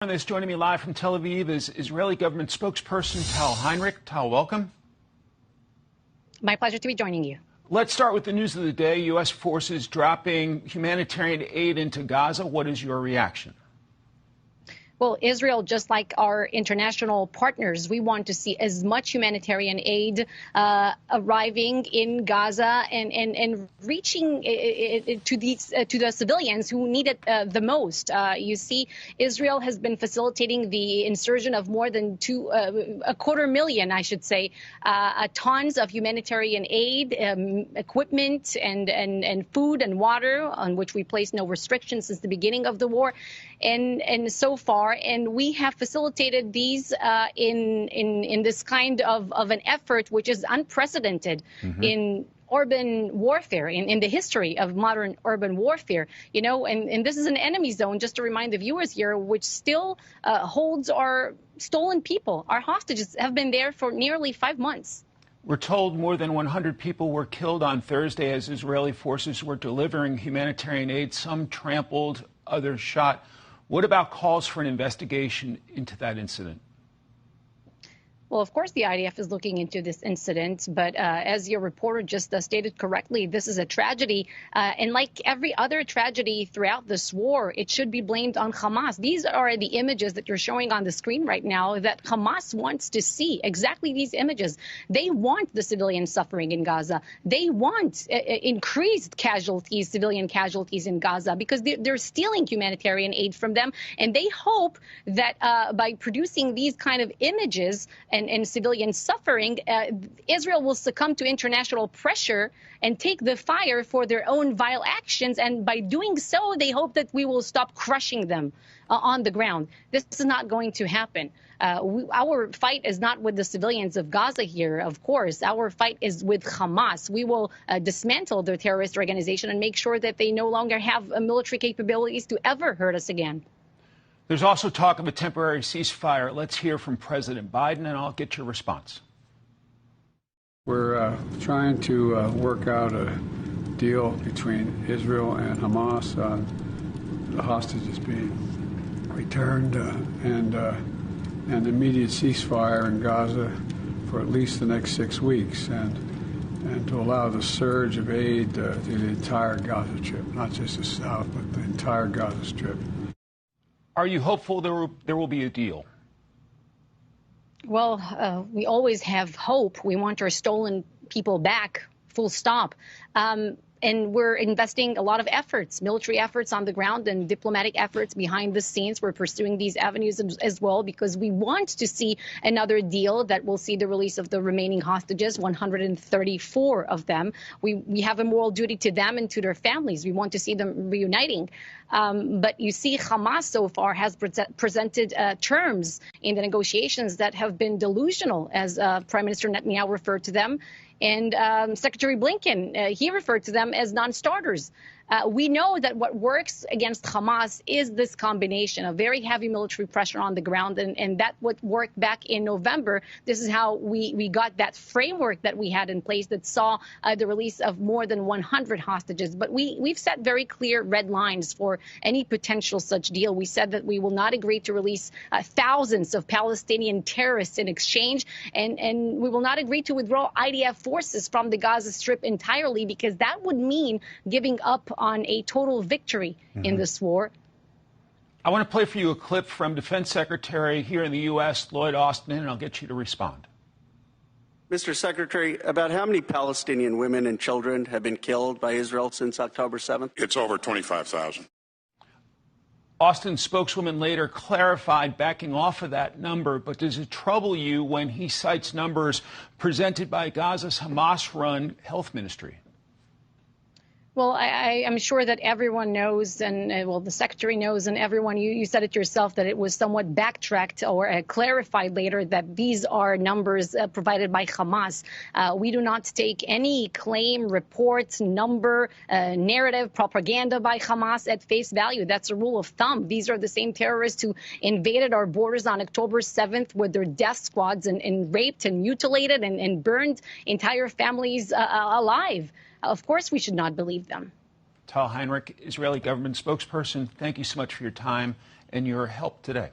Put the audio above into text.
On this, joining me live from Tel Aviv is Israeli government spokesperson Tal Heinrich. Tal, welcome. My pleasure to be joining you. Let's start with the news of the day. U.S. forces dropping humanitarian aid into Gaza. What is your reaction? Well, Israel, just like our international partners, we want to see as much humanitarian aid arriving in Gaza and reaching to the civilians who need it the most. You see, Israel has been facilitating the insertion of more than 250,000, I should say, tons of humanitarian aid, equipment, and food and water, on which we placed no restrictions since the beginning of the war, and so far. And we have facilitated these in this kind of an effort which is unprecedented in urban warfare, in the history of modern urban warfare. You know, and this is an enemy zone, just to remind the viewers here, which still holds our stolen people. Our hostages have been there for nearly 5 months. We're told more than 100 people were killed on Thursday as Israeli forces were delivering humanitarian aid. Some trampled, others shot. What about calls for an investigation into that incident? Well, of course, the IDF is looking into this incident, but as your reporter just stated correctly, this is a tragedy. And like every other tragedy throughout this war, it should be blamed on Hamas. These are the images that you're showing on the screen right now that Hamas wants to see, exactly these images. They want the civilian suffering in Gaza. They want increased casualties, civilian casualties in Gaza, because they're stealing humanitarian aid from them. And they hope that by producing these kind of images and civilian suffering, Israel will succumb to international pressure and take the fire for their own vile actions. And by doing so, they hope that we will stop crushing them on the ground. This is not going to happen. Our fight is not with the civilians of Gaza here, of course. Our fight is with Hamas. We will dismantle their terrorist organization and make sure that they no longer have military capabilities to ever hurt us again. There's also talk of a temporary ceasefire. Let's hear from President Biden, and I'll get your response. We're trying to work out a deal between Israel and Hamas on the hostages being returned and an immediate ceasefire in Gaza for at least the next 6 weeks, and to allow the surge of aid to the entire Gaza Strip, not just the south, but the entire Gaza Strip. Are you hopeful there will be a deal? Well, we always have hope. We want our stolen people back, full stop. And we're investing a lot of efforts, military efforts on the ground and diplomatic efforts behind the scenes. We're pursuing these avenues as well because we want to see another deal that will see the release of the remaining hostages, 134 of them. We have a moral duty to them and to their families. We want to see them reuniting. But you see, Hamas so far has presented terms in the negotiations that have been delusional, as Prime Minister Netanyahu referred to them. And Secretary Blinken, he referred to them as non-starters. We know that what works against Hamas is this combination of very heavy military pressure on the ground, and that what worked back in November. This is how we got that framework that we had in place that saw the release of more than 100 hostages. But we've set very clear red lines for any potential such deal. We said that we will not agree to release thousands of Palestinian terrorists in exchange, and we will not agree to withdraw IDF forces from the Gaza Strip entirely, because that would mean giving up on a total victory in this war. I want to play for you a clip from Defense Secretary here in the U.S., Lloyd Austin, and I'll get you to respond. Mr. Secretary, about how many Palestinian women and children have been killed by Israel since October 7th? It's over 25,000. Austin's spokeswoman later clarified backing off of that number, but does it trouble you when he cites numbers presented by Gaza's Hamas-run health ministry? Well, I'm sure that everyone knows, and well, the secretary knows, and everyone, you said it yourself, that it was somewhat backtracked or clarified later that these are numbers provided by Hamas. We do not take any claim, report, number, narrative, propaganda by Hamas at face value. That's a rule of thumb. These are the same terrorists who invaded our borders on October 7th with their death squads and raped and mutilated and burned entire families alive. Of course, we should not believe them. Tal Heinrich, Israeli government spokesperson, thank you so much for your time and your help today.